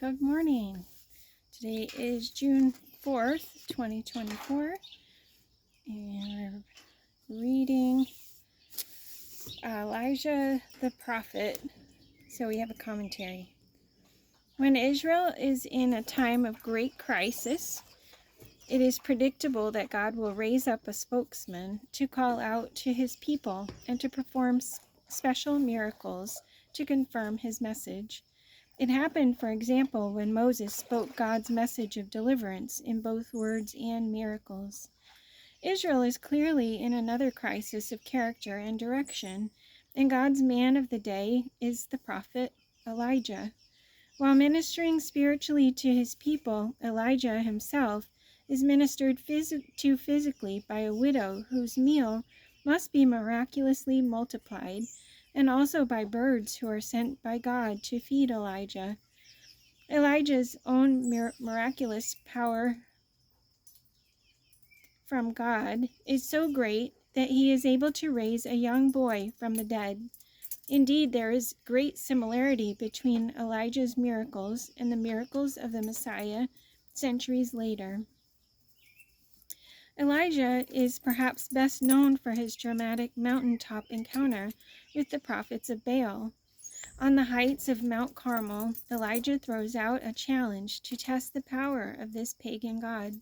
Good morning. Today is June 4th, 2024, and we're reading Elijah the prophet. So we have a commentary. When Israel is in a time of great crisis, it is predictable that God will raise up a spokesman to call out to his people and to perform special miracles to confirm his message. It happened, for example, when Moses spoke God's message of deliverance in both words and miracles. Israel is clearly in another crisis of character and direction, and God's man of the day is the prophet Elijah. While ministering spiritually to his people, Elijah himself is ministered to physically by a widow whose meal must be miraculously multiplied, and also by birds who are sent by God to feed Elijah. Elijah's own miraculous power from God is so great that he is able to raise a young boy from the dead. Indeed, there is great similarity between Elijah's miracles and the miracles of the Messiah centuries later. Elijah is perhaps best known for his dramatic mountaintop encounter with the prophets of Baal. On the heights of Mount Carmel, Elijah throws out a challenge to test the power of this pagan god.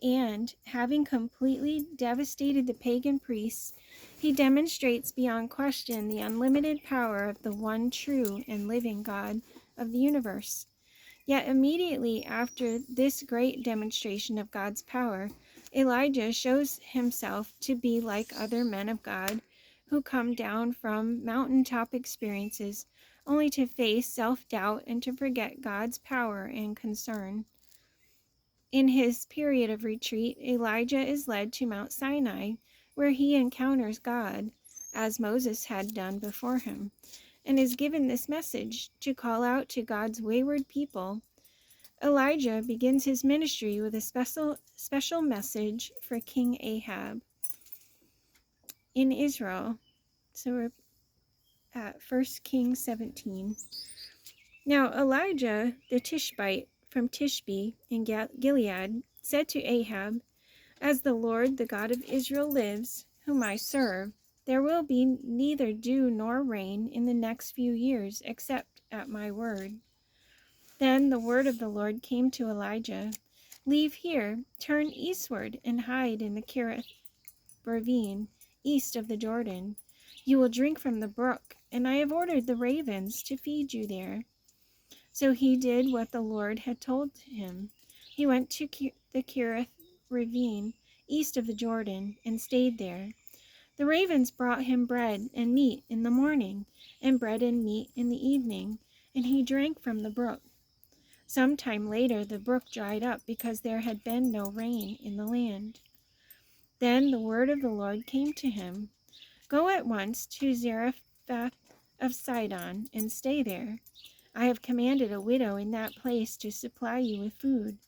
And, having completely devastated the pagan priests, he demonstrates beyond question the unlimited power of the one true and living God of the universe. Yet immediately after this great demonstration of God's power, Elijah shows himself to be like other men of God who come down from mountaintop experiences only to face self-doubt and to forget God's power and concern. In his period of retreat, Elijah is led to Mount Sinai, where he encounters God, as Moses had done before him, and is given this message to call out to God's wayward people. Elijah begins his ministry with a special message for King Ahab in Israel. So we're at 1 Kings 17. Now Elijah the Tishbite from Tishbe in Gilead said to Ahab, "As the Lord, the God of Israel lives, whom I serve, there will be neither dew nor rain in the next few years except at my word." Then the word of the Lord came to Elijah, "Leave here, turn eastward, and hide in the Kerith ravine, east of the Jordan. You will drink from the brook, and I have ordered the ravens to feed you there." So he did what the Lord had told him. He went to the Kerith ravine, east of the Jordan, and stayed there. The ravens brought him bread and meat in the morning, and bread and meat in the evening, and he drank from the brook. Some time later the brook dried up because there had been no rain in the land. Then the word of the Lord came to him, "Go at once to Zarephath of Sidon and stay there. I have commanded a widow in that place to supply you with food."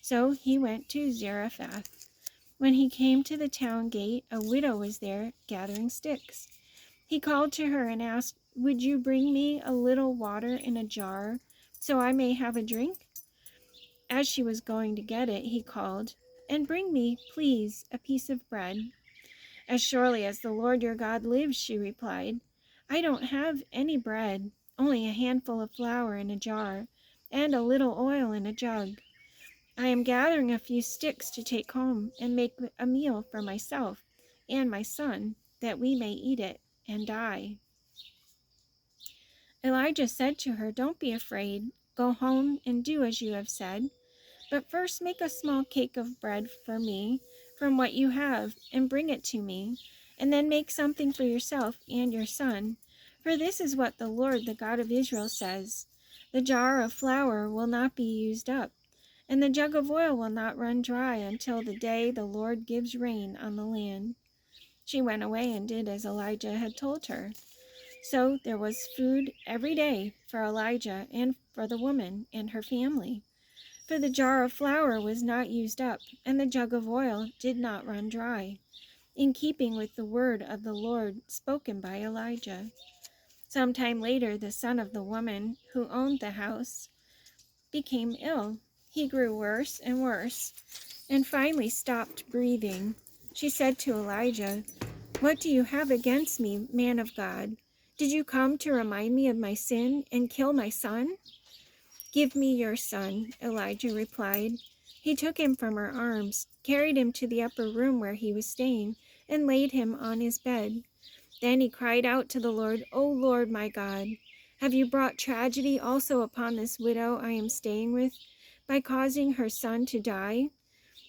So he went to Zarephath. When he came to the town gate, a widow was there gathering sticks. He called to her and asked, "Would you bring me a little water in a jar, so I may have a drink?" As she was going to get it, he called, "And bring me, please, a piece of bread." "As surely as the Lord your God lives," she replied, "I don't have any bread, only a handful of flour in a jar, and a little oil in a jug. I am gathering a few sticks to take home and make a meal for myself and my son, that we may eat it and die." Elijah said to her, "Don't be afraid. Go home and do as you have said. But first make a small cake of bread for me from what you have, and bring it to me, and then make something for yourself and your son. For this is what the Lord, the God of Israel, says: the jar of flour will not be used up, and the jug of oil will not run dry until the day the Lord gives rain on the land." She went away and did as Elijah had told her. So there was food every day for Elijah and for the woman and her family. For the jar of flour was not used up, and the jug of oil did not run dry, in keeping with the word of the Lord spoken by Elijah. Some time later, the son of the woman who owned the house became ill. He grew worse and worse, and finally stopped breathing. She said to Elijah, "What do you have against me, man of God? Did you come to remind me of my sin and kill my son?" "Give me your son," Elijah replied. He took him from her arms, carried him to the upper room where he was staying, and laid him on his bed. Then he cried out to the Lord, "O Lord my God, have you brought tragedy also upon this widow I am staying with by causing her son to die?"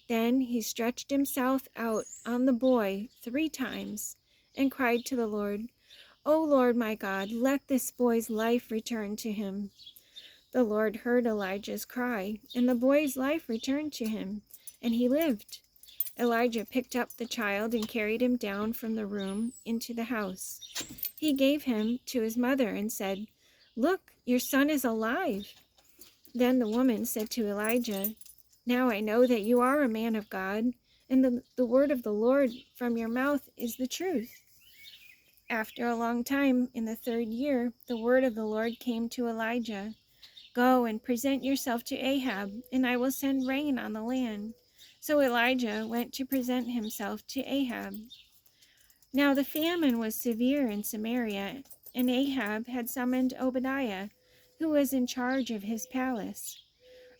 Then he stretched himself out on the boy 3 times and cried to the Lord, "O Lord my God, let this boy's life return to him." The Lord heard Elijah's cry, and the boy's life returned to him, and he lived. Elijah picked up the child and carried him down from the room into the house. He gave him to his mother and said, "Look, your son is alive." Then the woman said to Elijah, "Now I know that you are a man of God, and the word of the Lord from your mouth is the truth." After a long time, in the 3rd year, the word of the Lord came to Elijah. "Go and present yourself to Ahab, and I will send rain on the land." So Elijah went to present himself to Ahab. Now the famine was severe in Samaria, and Ahab had summoned Obadiah, who was in charge of his palace.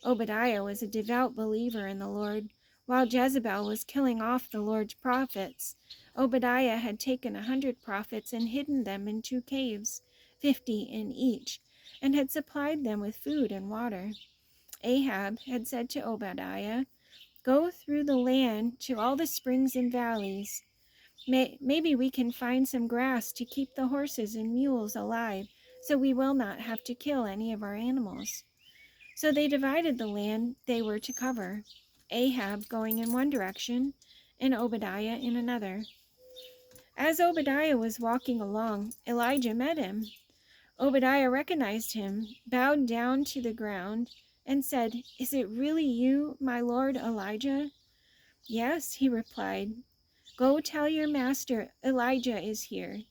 Obadiah was a devout believer in the Lord. While Jezebel was killing off the Lord's prophets, Obadiah had taken 100 prophets and hidden them in 2 caves, 50 in each, and had supplied them with food and water. Ahab had said to Obadiah, "Go through the land to all the springs and valleys. Maybe we can find some grass to keep the horses and mules alive, so we will not have to kill any of our animals." So they divided the land they were to cover, Ahab going in one direction and Obadiah in another. As Obadiah was walking along, Elijah met him. Obadiah recognized him, bowed down to the ground, and said, "Is it really you, my lord Elijah?" "Yes," he replied. "Go tell your master Elijah is here."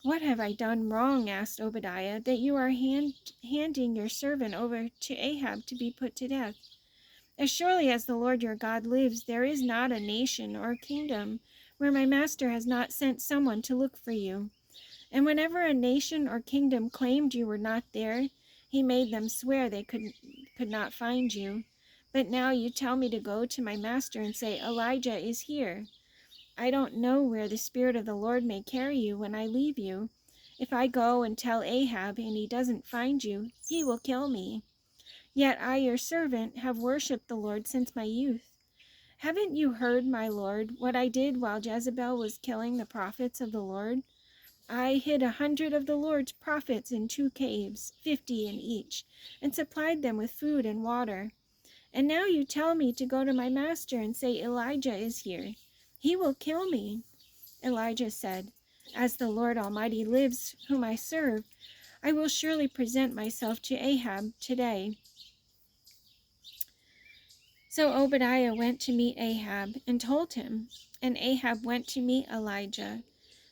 "What have I done wrong," asked Obadiah, "that you are handing your servant over to Ahab to be put to death? As surely as the Lord your God lives, there is not a nation or kingdom where my master has not sent someone to look for you. And whenever a nation or kingdom claimed you were not there, he made them swear they could not find you. But now you tell me to go to my master and say, 'Elijah is here.' I don't know where the Spirit of the Lord may carry you when I leave you. If I go and tell Ahab and he doesn't find you, he will kill me. Yet I, your servant, have worshipped the Lord since my youth. Haven't you heard, my Lord, what I did while Jezebel was killing the prophets of the Lord? I hid 100 of the Lord's prophets in 2 caves, 50 in each, and supplied them with food and water. And now you tell me to go to my master and say, 'Elijah is here.' He will kill me." Elijah said, "As the Lord Almighty lives, whom I serve, I will surely present myself to Ahab today." So Obadiah went to meet Ahab and told him, and Ahab went to meet Elijah.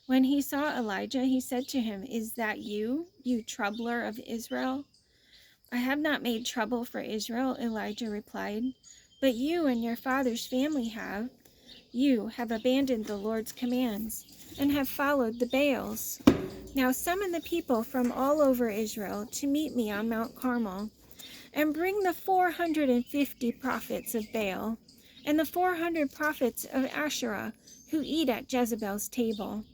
When he saw Elijah, he said to him, "Is that you, you troubler of Israel?" "I have not made trouble for Israel," Elijah replied, "but you and your father's family have. You have abandoned the Lord's commands and have followed the Baals. Now summon the people from all over Israel to meet me on Mount Carmel, and bring the 450 prophets of Baal and the 400 prophets of Asherah who eat at Jezebel's table."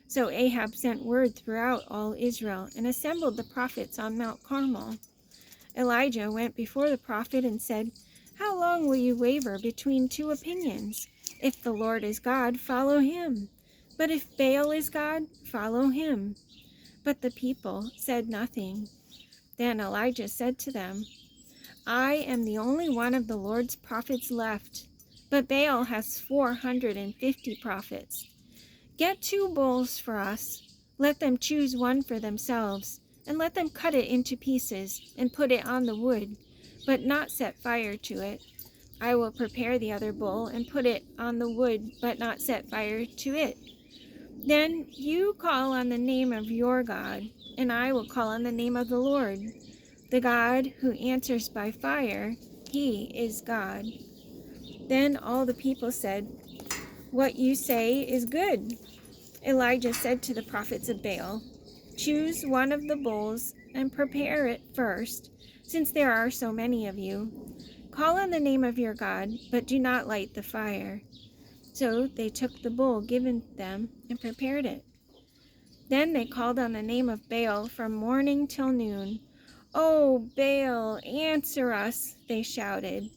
So Ahab sent word throughout all Israel and assembled the prophets on Mount Carmel. Elijah went before the prophet and said, "How long will you waver between 2 opinions? If the Lord is God, follow him. But if Baal is God, follow him." But the people said nothing. Then Elijah said to them, "I am the only one of the Lord's prophets left, but Baal has 450 prophets. Get 2 bulls for us. Let them choose one for themselves, and let them cut it into pieces and put it on the wood, but not set fire to it. I will prepare the other bull and put it on the wood, but not set fire to it. Then you call on the name of your God, and I will call on the name of the Lord. The God who answers by fire, he is God." Then all the people said, "What you say is good." Elijah said to the prophets of Baal, "Choose one of the bulls and prepare it first, since there are so many of you. Call on the name of your God, but do not light the fire." So they took the bull given them and prepared it. Then they called on the name of Baal from morning till noon. "Oh, Baal, answer us," they shouted.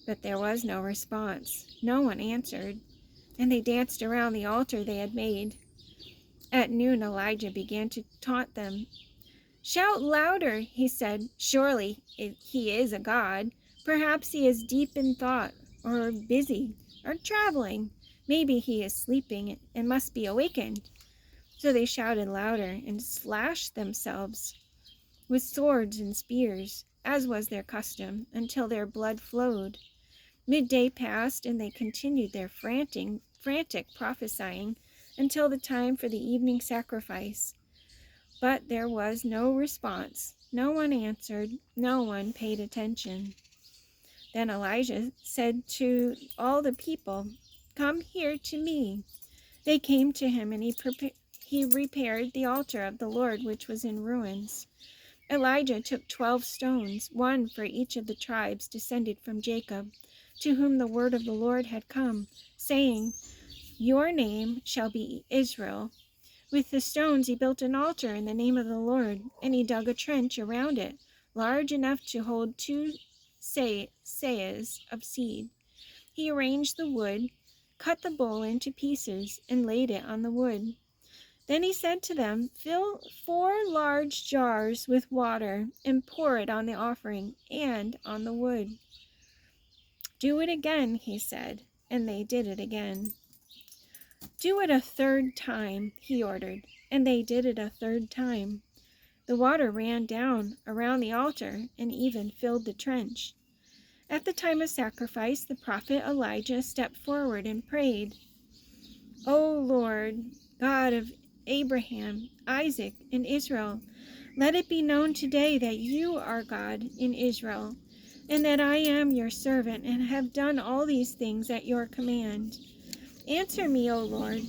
But there was no response. No one answered, and they danced around the altar they had made. At noon, Elijah began to taunt them. "Shout louder," he said. "Surely he is a god. Perhaps he is deep in thought, or busy, or traveling. Maybe he is sleeping and must be awakened." So they shouted louder and slashed themselves with swords and spears, as was their custom, until their blood flowed. Midday passed, and they continued their frantic prophesying until the time for the evening sacrifice. But there was no response. No one answered. No one paid attention. Then Elijah said to all the people, "Come here to me." They came to him, and he repaired the altar of the Lord, which was in ruins. Elijah took 12 stones, one for each of the tribes descended from Jacob, to whom the word of the Lord had come, saying, "Your name shall be Israel." With the stones he built an altar in the name of the Lord, and he dug a trench around it, large enough to hold 2 seahs of seed. He arranged the wood, cut the bull into pieces, and laid it on the wood. Then he said to them, "Fill 4 large jars with water and pour it on the offering and on the wood." "Do it again," he said, and they did it again. "Do it a 3rd time," he ordered, and they did it a 3rd time. The water ran down around the altar and even filled the trench. At the time of sacrifice, the prophet Elijah stepped forward and prayed, "O Lord, God of Abraham, Isaac, and Israel, let it be known today that you are God in Israel, and that I am your servant and have done all these things at your command. Answer me, O Lord,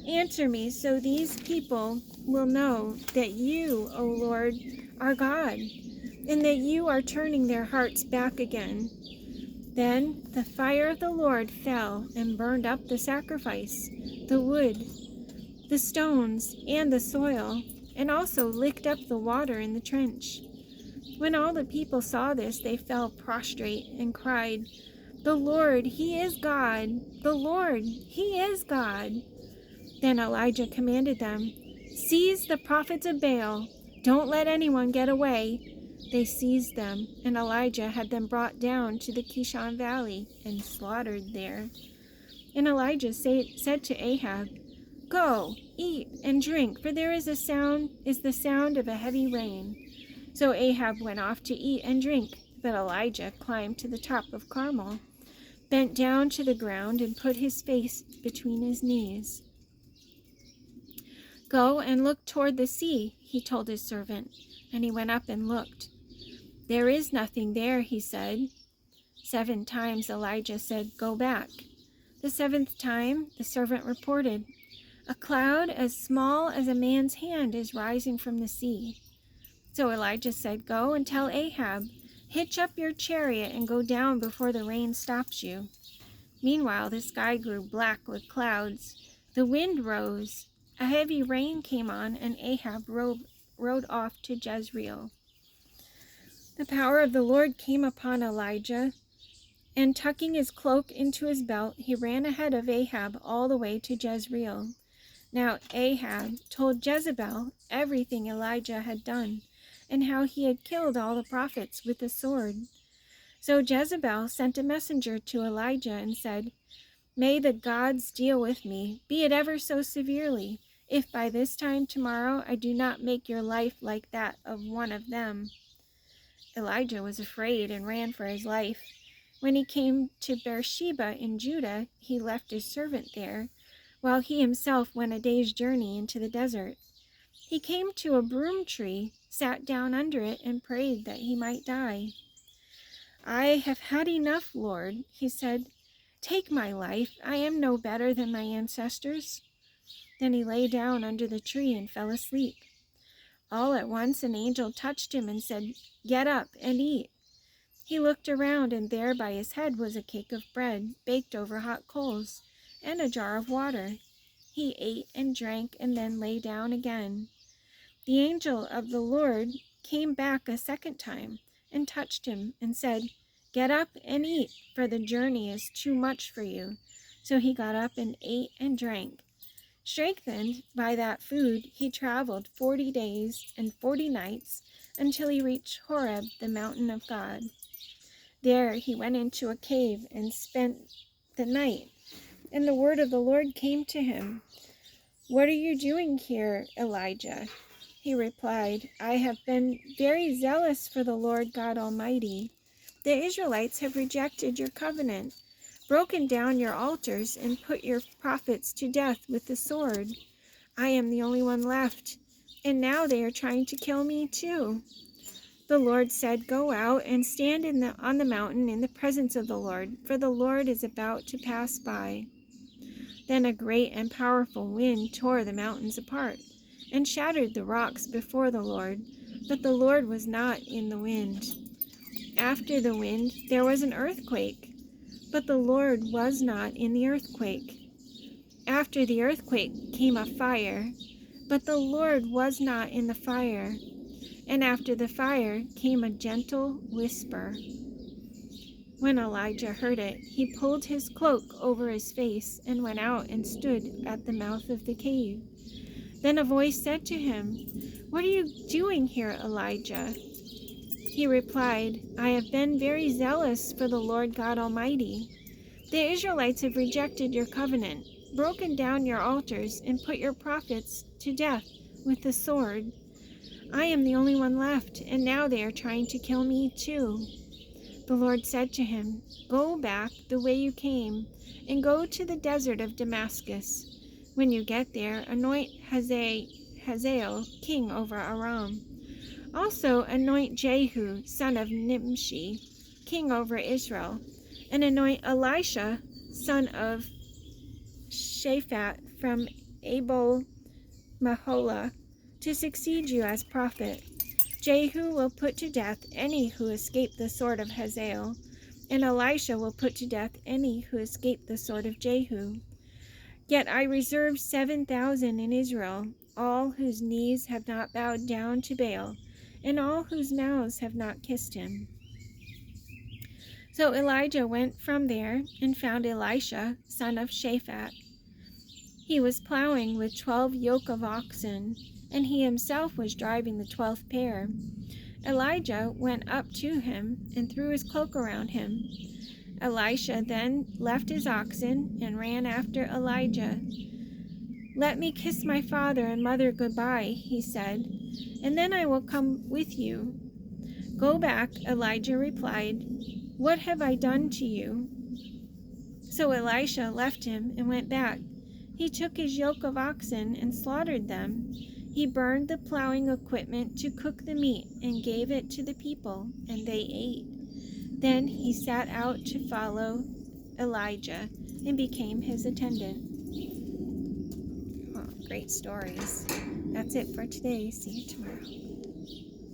answer me, so these people will know that you, O Lord, are God, and that you are turning their hearts back again." Then the fire of the Lord fell and burned up the sacrifice, the wood, the stones, and the soil, and also licked up the water in the trench. When all the people saw this, they fell prostrate and cried, "The Lord, he is God! The Lord, he is God!" Then Elijah commanded them, "Seize the prophets of Baal. Don't let anyone get away." They seized them, and Elijah had them brought down to the Kishon Valley and slaughtered there. And Elijah said to Ahab, "Go, eat and drink, for there is the sound of a heavy rain." So Ahab went off to eat and drink, but Elijah climbed to the top of Carmel, bent down to the ground, and put his face between his knees. "Go and look toward the sea," he told his servant, and he went up and looked. "There is nothing there," he said. 7 times Elijah said, "Go back." The 7th time the servant reported, "A cloud as small as a man's hand is rising from the sea." So Elijah said, "Go and tell Ahab, hitch up your chariot and go down before the rain stops you." Meanwhile the sky grew black with clouds. The wind rose. A heavy rain came on, and Ahab rode off to Jezreel. The power of the Lord came upon Elijah, and tucking his cloak into his belt, he ran ahead of Ahab all the way to Jezreel. Now Ahab told Jezebel everything Elijah had done, and how he had killed all the prophets with the sword. So Jezebel sent a messenger to Elijah and said, "May the gods deal with me, be it ever so severely, if by this time tomorrow I do not make your life like that of one of them." Elijah was afraid and ran for his life. When he came to Beersheba in Judah, he left his servant there, while he himself went a day's journey into the desert. He came to a broom tree sat down under it, and prayed that he might die. "I have had enough, Lord," he said. "Take my life. I am no better than my ancestors." Then he lay down under the tree and fell asleep. All at once an angel touched him and said, "Get up and eat." He looked around, and there by his head was a cake of bread baked over hot coals and a jar of water. He ate and drank and then lay down again. The angel of the Lord came back a second time and touched him and said, "Get up and eat, for the journey is too much for you." So he got up and ate and drank. Strengthened by that food, he traveled 40 days and 40 nights until he reached Horeb, the mountain of God. There he went into a cave and spent the night. And the word of the Lord came to him. "What are you doing here, Elijah?" He replied, "I have been very zealous for the Lord God Almighty. The Israelites have rejected your covenant, broken down your altars, and put your prophets to death with the sword. I am the only one left, and now they are trying to kill me too." The Lord said, "Go out and stand on the mountain in the presence of the Lord, for the Lord is about to pass by." Then a great and powerful wind tore the mountains apart and shattered the rocks before the Lord, but the Lord was not in the wind. After the wind, there was an earthquake, but the Lord was not in the earthquake. After the earthquake came a fire, but the Lord was not in the fire. And after the fire came a gentle whisper. When Elijah heard it, he pulled his cloak over his face and went out and stood at the mouth of the cave. Then a voice said to him, "What are you doing here, Elijah?" He replied, "I have been very zealous for the Lord God Almighty. The Israelites have rejected your covenant, broken down your altars, and put your prophets to death with the sword. I am the only one left, and now they are trying to kill me too." The Lord said to him, "Go back the way you came, and go to the desert of Damascus. When you get there, anoint Hazael king over Aram. Also anoint Jehu, son of Nimshi, king over Israel, and anoint Elisha, son of Shaphat from Abel Maholah, to succeed you as prophet. Jehu will put to death any who escape the sword of Hazael, and Elisha will put to death any who escape the sword of Jehu. Yet I reserve 7,000 in Israel, all whose knees have not bowed down to Baal, and all whose mouths have not kissed him." So Elijah went from there and found Elisha, son of Shaphat. He was plowing with 12 yoke of oxen, and he himself was driving the 12th pair. Elijah went up to him and threw his cloak around him. Elisha then left his oxen and ran after Elijah. "Let me kiss my father and mother goodbye," he said, "and then I will come with you." "Go back," Elijah replied. "What have I done to you?" So Elisha left him and went back. He took his yoke of oxen and slaughtered them. He burned the plowing equipment to cook the meat and gave it to the people, and they ate. Then he set out to follow Elijah and became his attendant. Oh, great stories. That's it for today. See you tomorrow.